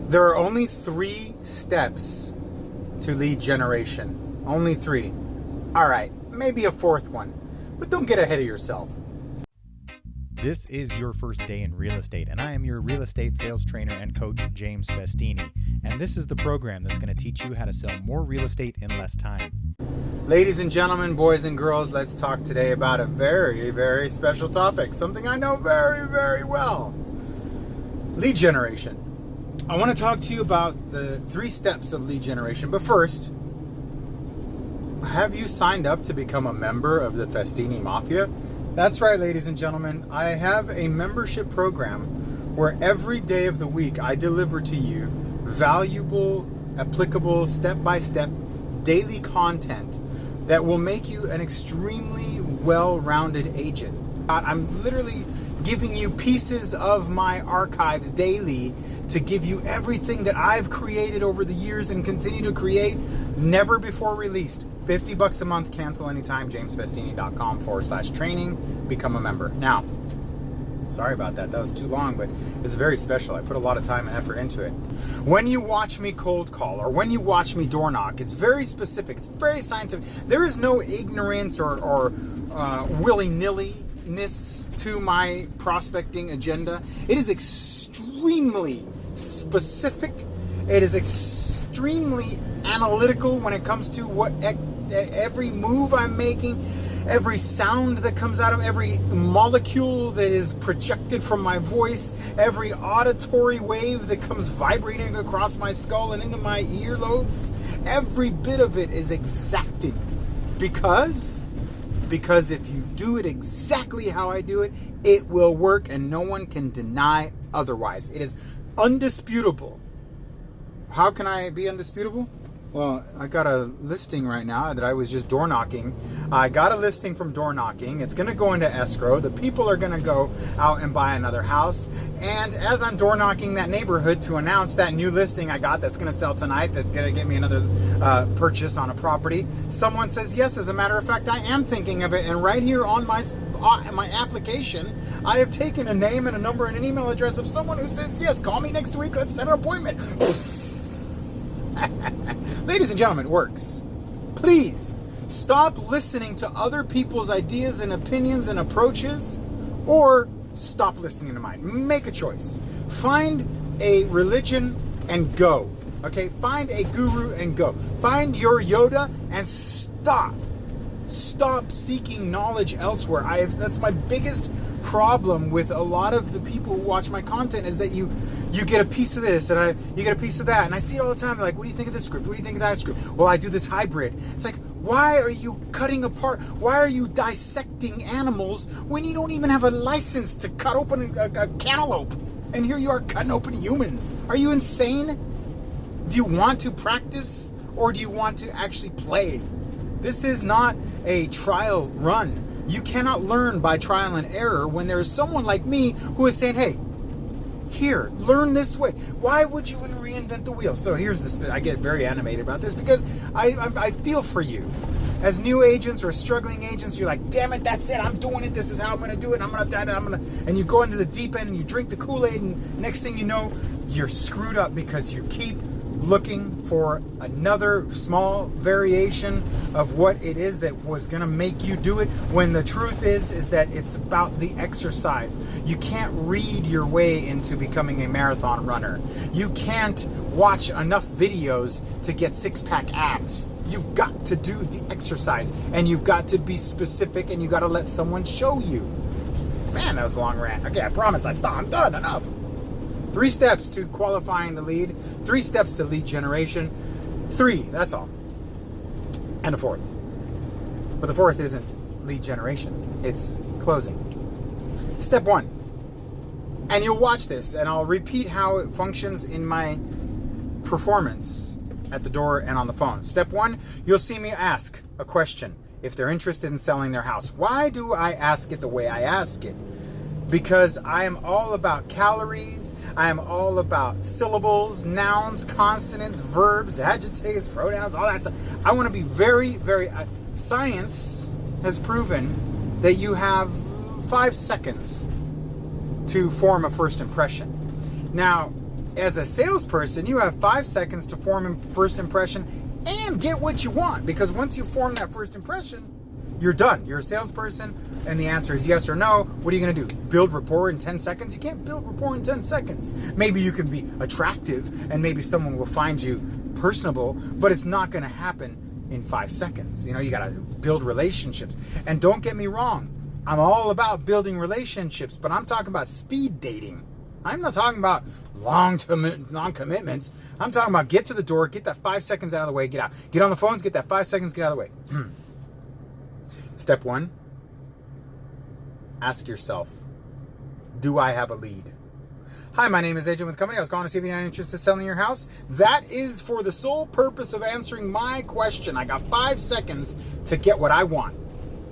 There are only 3 steps to lead generation. Only 3. All right, maybe a 4th one, but don't get ahead of yourself. This is your first day in real estate, and I am your real estate sales trainer and coach, James Festini. And this is the program that's going to teach you how to sell more real estate in less time. Ladies and gentlemen, boys and girls, let's talk today about a very, very special topic. Something I know very, very well. Lead generation. I want to talk to you about the 3 steps of lead generation. But first, have you signed up to become a member of the Festini Mafia? That's right, ladies and gentlemen. I have a membership program where every day of the week I deliver to you valuable, applicable, step-by-step daily content that will make you an extremely well-rounded agent. I'm literally giving you pieces of my archives daily to give you everything that I've created over the years and continue to create, never before released. $50 a month, cancel anytime, jamesfestini.com/training, become a member. Now, sorry about that. That was too long, but it's very special. I put a lot of time and effort into it. When you watch me cold call or when you watch me door knock, it's very specific. It's very scientific. There is no ignorance or willy-nilly-ness to my prospecting agenda. It is extremely specific. It is extremely analytical when it comes to what every move I'm making, every sound that comes out of every molecule that is projected from my voice, every auditory wave that comes vibrating across my skull and into my earlobes, every bit of it is exacting. Because if you do it exactly how I do it, it will work and no one can deny otherwise. It is undisputable. How can I be undisputable? Well, I got a listing right now that I was just door knocking. I got a listing from door knocking. It's going to go into escrow. The people are going to go out and buy another house. And as I'm door knocking that neighborhood to announce that new listing I got that's going to sell tonight, that's going to get me another purchase on a property, someone says yes. As a matter of fact, I am thinking of it. And right here on my application, I have taken a name and a number and an email address of someone who says yes. Call me next week. Let's set an appointment. Ladies and gentlemen, it works. Please stop listening to other people's ideas and opinions and approaches, or stop listening to mine. Make a choice. Find a religion and go. Okay? Find a guru and go. Find your Yoda and stop. Stop seeking knowledge elsewhere. That's my biggest problem with a lot of the people who watch my content, is that you get a piece of this and you get a piece of that, and I see it all the time. They're like, what do you think of this script? What do you think of that script? Well, I do this hybrid. It's like, why are you cutting apart? Why are you dissecting animals when you don't even have a license to cut open a cantaloupe? And here you are cutting open humans. Are you insane? Do you want to practice or do you want to actually play? This is not a trial run. You cannot learn by trial and error when there is someone like me who is saying, hey, here, learn this way. Why would you reinvent the wheel? So here's this. I get very animated about this because I feel for you. As new agents or struggling agents, you're like, damn it, that's it. I'm doing it. This is how I'm going to do it. And you go into the deep end and you drink the Kool-Aid, and next thing you know, you're screwed up because you keep looking for another small variation of what it is that was going to make you do it, when the truth is that it's about the exercise. You can't read your way into becoming a marathon runner. You can't watch enough videos to get six-pack abs. You've got to do the exercise, and you've got to be specific, and you've got to let someone show you. Man, that was a long rant. Okay, I promise I'm done. Enough. 3 steps to qualifying the lead, 3 steps to lead generation, 3, that's all. And a 4th. But the 4th isn't lead generation, it's closing. Step 1. And you'll watch this, and I'll repeat how it functions in my performance at the door and on the phone. Step 1, you'll see me ask a question if they're interested in selling their house. Why do I ask it the way I ask it? Because I am all about calories, I am all about syllables, nouns, consonants, verbs, adjectives, pronouns, all that stuff. I want to be very, very... science has proven that you have 5 seconds to form a first impression. Now, as a salesperson, you have 5 seconds to form a first impression and get what you want. Because once you form that first impression, you're done. You're a salesperson, and the answer is yes or no. What are you going to do? Build rapport in 10 seconds? You can't build rapport in 10 seconds. Maybe you can be attractive, and maybe someone will find you personable, but it's not going to happen in 5 seconds. You know, you got to build relationships. And don't get me wrong, I'm all about building relationships, but I'm talking about speed dating. I'm not talking about long commitments. I'm talking about get to the door, get that 5 seconds out of the way, get out. Get on the phones, get that 5 seconds, get out of the way. Step 1, ask yourself, do I have a lead? Hi, my name is AJ with the company. I was calling to see if you had any interest in selling your house. That is for the sole purpose of answering my question. I got 5 seconds to get what I want.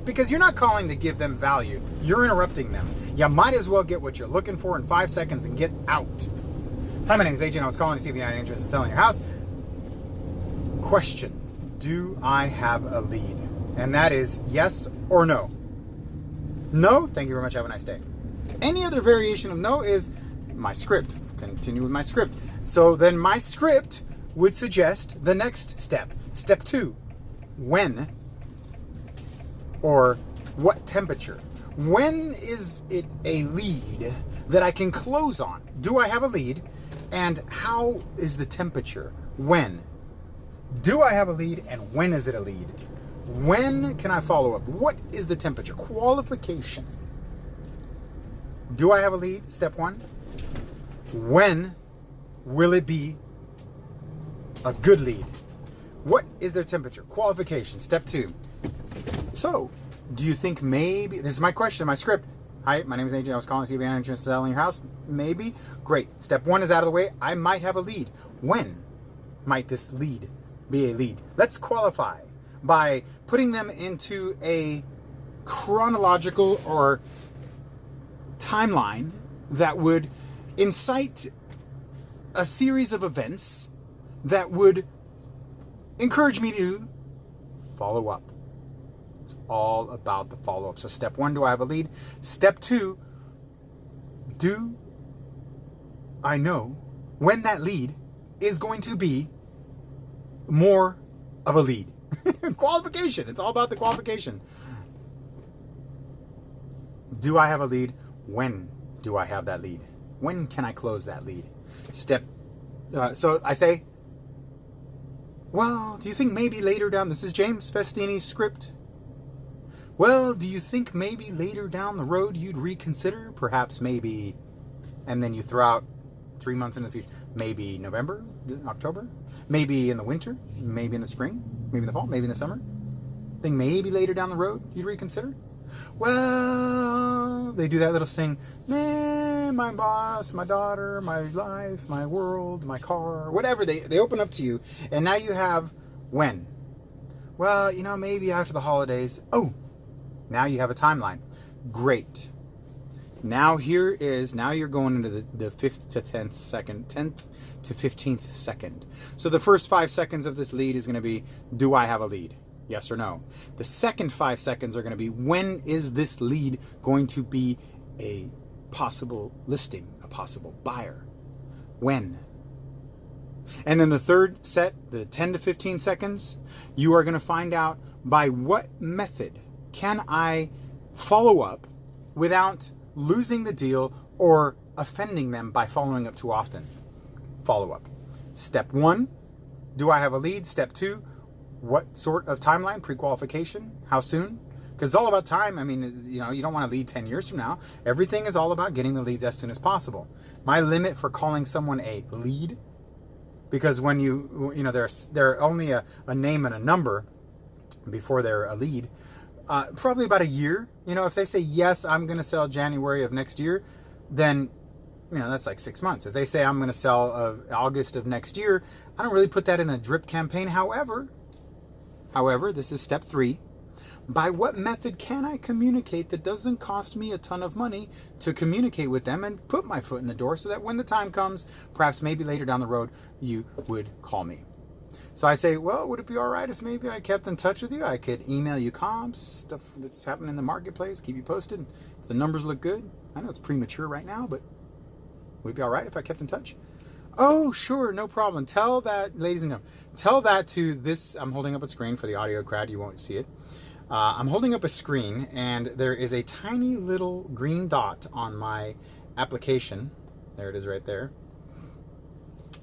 Because you're not calling to give them value. You're interrupting them. You might as well get what you're looking for in 5 seconds and get out. Hi, my name is AJ and I was calling to see if you had any interest in selling your house. Question, do I have a lead? And that is yes or no. No, thank you very much, have a nice day. Any other variation of no is my script. Continue with my script. So then my script would suggest the next step. Step 2, when or what temperature? When is it a lead that I can close on? Do I have a lead? And how is the temperature? When? Do I have a lead and when is it a lead? When can I follow up? What is the temperature? Qualification. Do I have a lead? Step 1. When will it be a good lead? What is their temperature? Qualification. Step 2. So, do you think maybe, this is my question, my script. Hi, my name is AJ. I was calling to see if you had interest in selling your house. Maybe. Great. Step 1 is out of the way. I might have a lead. When might this lead be a lead? Let's qualify by putting them into a chronological or timeline that would incite a series of events that would encourage me to follow up. It's all about the follow-up. So step 1, do I have a lead? Step 2, do I know when that lead is going to be more of a lead? Qualification. It's all about the qualification. Do I have a lead? When do I have that lead? When can I close that lead? So I say, well, do you think maybe later down, this is James Festini's script. Well, do you think maybe later down the road you'd reconsider? Perhaps maybe, and then you throw out 3 months in the future. Maybe November, October, maybe in the winter, maybe in the spring, maybe in the fall, maybe in the summer. Think maybe later down the road you'd reconsider? Well, they do that little sing, man, my boss, my daughter, my life, my world, my car, whatever. They open up to you, and now you have when. Well, you know, maybe after the holidays. Oh, now you have a timeline. Great. Now you're going into the 5th to 10th second, 10th to 15th second. So the first 5 seconds of this lead is going to be, do I have a lead? Yes or no. The second 5 seconds are going to be, when is this lead going to be a possible listing, a possible buyer? When? And then the third set, the 10 to 15 seconds, you are going to find out by what method can I follow up without losing the deal or offending them by following up too often. Follow up. Step 1, do I have a lead? Step 2, what sort of timeline? Pre-qualification? How soon? Because it's all about time. I mean, you know, you don't want to lead 10 years from now. Everything is all about getting the leads as soon as possible. My limit for calling someone a lead, because when they're only a name and a number before they're a lead, probably about a year. You know, if they say, yes, I'm going to sell January of next year, then, you know, that's like 6 months. If they say I'm going to sell August of next year, I don't really put that in a drip campaign. However, this is step 3. By what method can I communicate that doesn't cost me a ton of money to communicate with them and put my foot in the door so that when the time comes, perhaps maybe later down the road, you would call me? So I say, well, would it be all right if maybe I kept in touch with you? I could email you comps, stuff that's happening in the marketplace, keep you posted. If the numbers look good, I know it's premature right now, but would it be all right if I kept in touch? Oh, sure, no problem. Tell that, ladies and gentlemen, tell that to this. I'm holding up a screen for the audio crowd. You won't see it. I'm holding up a screen, and there is a tiny little green dot on my application. There it is right there.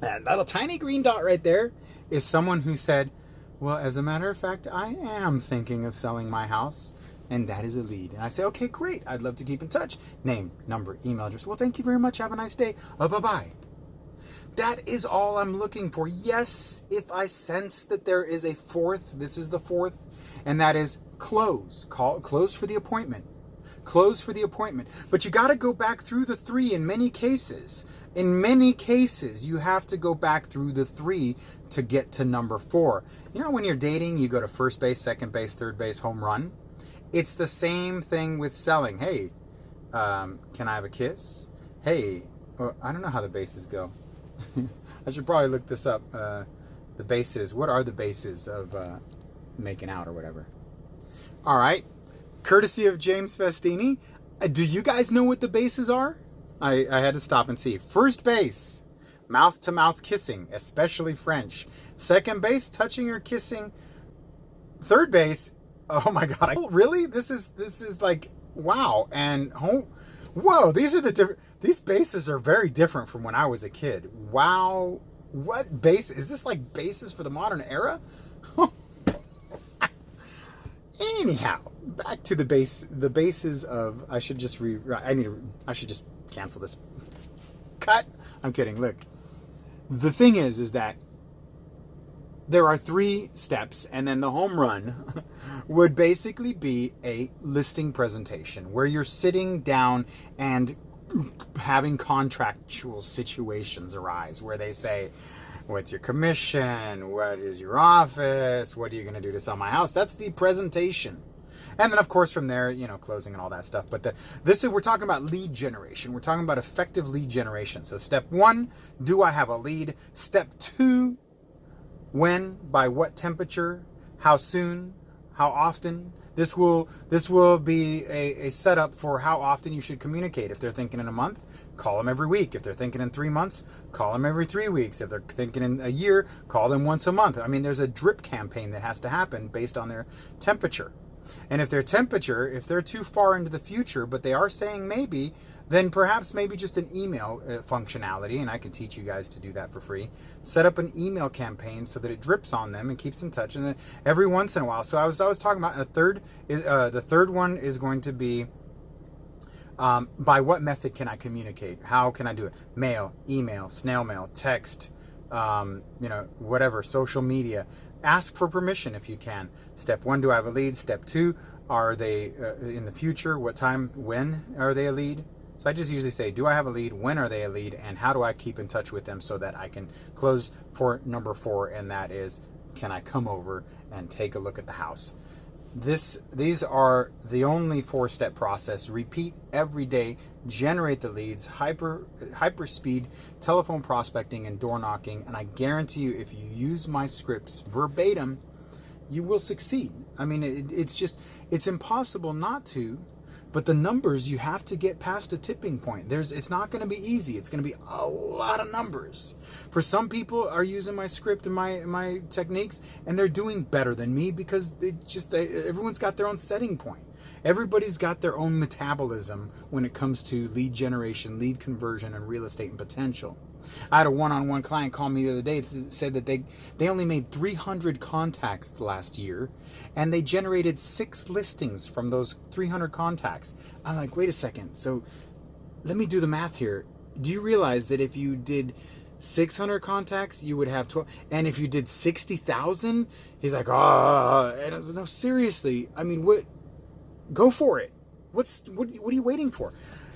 And that little tiny green dot right there is someone who said, well, as a matter of fact, I am thinking of selling my house. And that is a lead. And I say, okay, great. I'd love to keep in touch. Name, number, email address. Well, thank you very much. Have a nice day. Bye-bye. That is all I'm looking for. Yes, if I sense that there is a fourth, this is the fourth, and that is close. Close for the appointment. Close for the appointment. But you got to go back through the three in many cases. In many cases, you have to go back through the three to get to number four. You know, when you're dating, you go to first base, second base, third base, home run. It's the same thing with selling. Hey, can I have a kiss? Hey, I don't know how the bases go. I should probably look this up. The bases. What are the bases of making out or whatever? All right. Courtesy of James Festini. Do you guys know what the bases are? I had to stop and see. First base, mouth-to-mouth kissing, especially French. Second base, touching or kissing. Third base, oh my God! Really? This is like wow. And home. Whoa! These bases are very different from when I was a kid. Wow! What base is this? Like bases for the modern era? Anyhow, back to the bases of. I should just I should just cancel this. Cut. I'm kidding. Look, the thing is that there are three steps, and then the home run would basically be a listing presentation where you're sitting down and having contractual situations arise where they say, what's your commission? What is your office? What are you going to do to sell my house? That's the presentation. And then, of course, from there, closing and all that stuff. But we're talking about lead generation. We're talking about effective lead generation. So step one, do I have a lead? Step two, when, by what temperature, how soon, how often. This will be a setup for how often you should communicate. If they're thinking in a month, call them every week. If they're thinking in 3 months, call them every 3 weeks. If they're thinking in a year, call them once a month. I mean, there's a drip campaign that has to happen based on their temperature. And if if they're too far into the future, but they are saying maybe, then perhaps maybe just an email functionality, and I can teach you guys to do that for free. Set up an email campaign so that it drips on them and keeps in touch, and then every once in a while. So I was talking about the third one is going to be by what method can I communicate? How can I do it? Mail, email, snail mail, text, whatever, social media. Ask for permission if you can. Step one, do I have a lead? Step two, are they in the future? What time? When are they a lead? So I just usually say, do I have a lead? When are they a lead? And how do I keep in touch with them so that I can close for number four? And that is, can I come over and take a look at the house? These are the only 4-step process. Repeat every day, generate the leads, hyper speed telephone prospecting and door knocking, and I guarantee you, if you use my scripts verbatim, you will succeed. I mean, it's impossible not to, but the numbers, you have to get past a tipping point. It's not going to be easy. It's going to be a lot of numbers. For some people are using my script and my techniques, and they're doing better than me because everyone's got their own setting point. Everybody's got their own metabolism when it comes to lead generation, lead conversion, and real estate and potential. I had a one-on-one client call me the other day that said that they only made 300 contacts last year, and they generated 6 listings from those 300 contacts. I'm like, wait a second. So let me do the math here. Do you realize that if you did 600 contacts, you would have 12, and if you did 60,000, he's like, and I was like, no, seriously. I mean, go for it. What are you waiting for?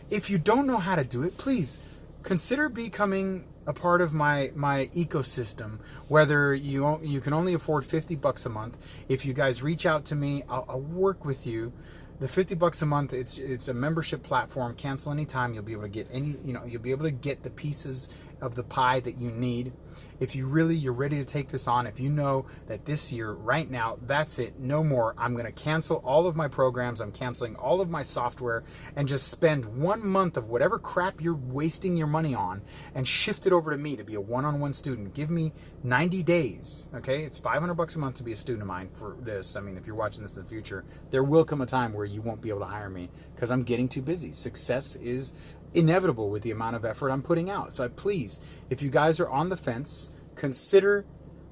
If you don't know how to do it, please consider becoming a part of my ecosystem. Whether you can only afford $50 a month, if you guys reach out to me, I'll work with you. The $50 a month, it's a membership platform. Cancel anytime. You'll be able to get you'll be able to get the pieces of the pie that you need. If you're ready to take this on, if you know that this year, right now, that's it, no more, I'm going to cancel all of my programs, I'm canceling all of my software, and just spend 1 month of whatever crap you're wasting your money on and shift it over to me to be a one-on-one student. Give me 90 days, okay? It's $500 a month to be a student of mine for this. I mean, if you're watching this in the future, there will come a time where you won't be able to hire me because I'm getting too busy. Success is inevitable with the amount of effort I'm putting out. So please, if you guys are on the fence, consider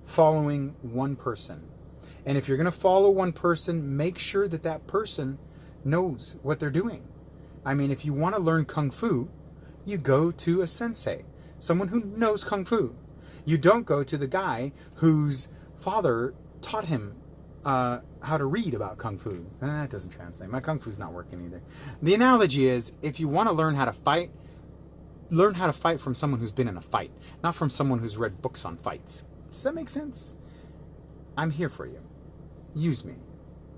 following one person. And if you're going to follow one person, make sure that that person knows what they're doing. I mean, if you want to learn Kung Fu, you go to a sensei, someone who knows Kung Fu. You don't go to the guy whose father taught him how to read about Kung Fu. That doesn't translate. My Kung Fu's not working either. The analogy is, if you want to learn how to fight from someone who's been in a fight, not from someone who's read books on fights. Does that make sense? I'm here for you. Use me.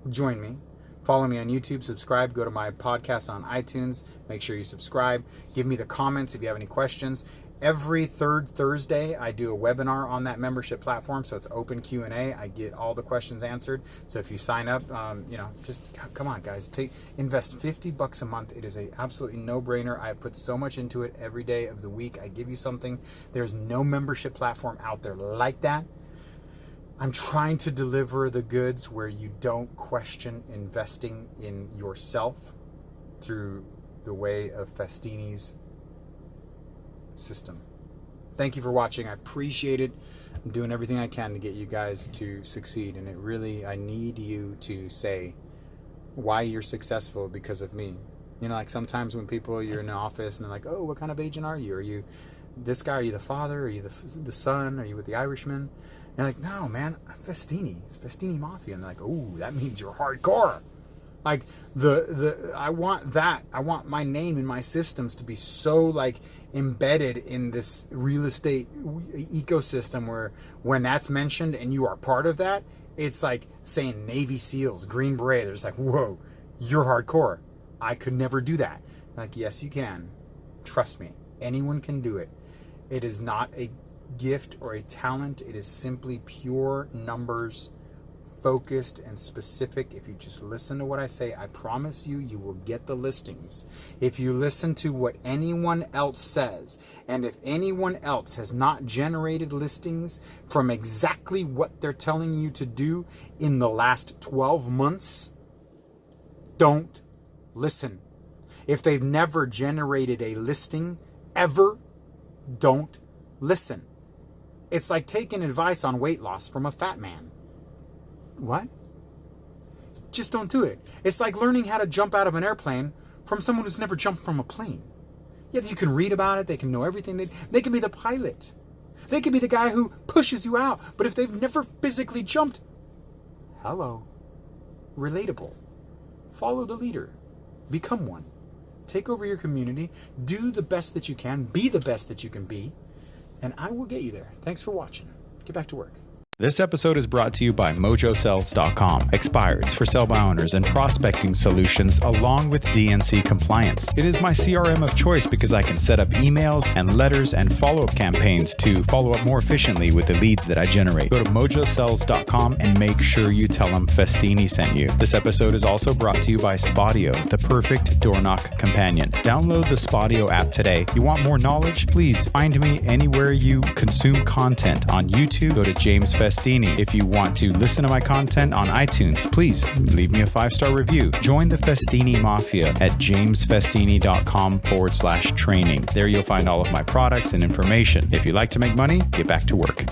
Join me. Follow me on YouTube. Subscribe. Go to my podcast on iTunes. Make sure you subscribe. Give me the comments if you have any questions. Every third Thursday, I do a webinar on that membership platform, so it's open Q&A. I get all the questions answered. So if you sign up, just come on, guys. Invest $50 a month. It is a absolutely no-brainer. I put so much into it every day of the week. I give you something. There's no membership platform out there like that. I'm trying to deliver the goods where you don't question investing in yourself through the way of Festini's system. Thank you for watching. I appreciate it. I'm doing everything I can to get you guys to succeed, and I need you to say why you're successful because of me. You know, like sometimes when you're in the office and they're like, oh, what kind of agent are you? Are you this guy? Are you the father? Are you the son? Are you with the Irishman? And you're like, no, man, I'm Festini. It's Festini Mafia. And they're like, oh, that means you're hardcore. Like I want that. I want my name and my systems to be so like embedded in this real estate ecosystem where when that's mentioned and you are part of that, it's like saying Navy SEALs, Green Beret. They're just like, whoa, you're hardcore. I could never do that. Like, yes, you can. Trust me. Anyone can do it. It is not a gift or a talent. It is simply pure numbers, focused and specific. If you just listen to what I say, I promise you, you will get the listings. If you listen to what anyone else says, and if anyone else has not generated listings from exactly what they're telling you to do in the last 12 months, don't listen. If they've never generated a listing ever, don't listen. It's like taking advice on weight loss from a fat man. What? Just don't do it. It's like learning how to jump out of an airplane from someone who's never jumped from a plane. Yeah, you can read about it. They can know everything. They can be the pilot. They can be the guy who pushes you out. But if they've never physically jumped, hello. Relatable. Follow the leader. Become one. Take over your community. Do the best that you can. Be the best that you can be. And I will get you there. Thanks for watching. Get back to work. This episode is brought to you by MojoSells.com. Expireds for sell by owners and prospecting solutions along with DNC compliance. It is my CRM of choice because I can set up emails and letters and follow-up campaigns to follow up more efficiently with the leads that I generate. Go to MojoSells.com and make sure you tell them Festini sent you. This episode is also brought to you by Spodio, the perfect door knock companion. Download the Spodio app today. You want more knowledge? Please find me anywhere you consume content. On YouTube, go to James Festini. If you want to listen to my content on iTunes, please leave me a 5-star review. Join the Festini Mafia at jamesfestini.com/training. There you'll find all of my products and information. If you like to make money, get back to work.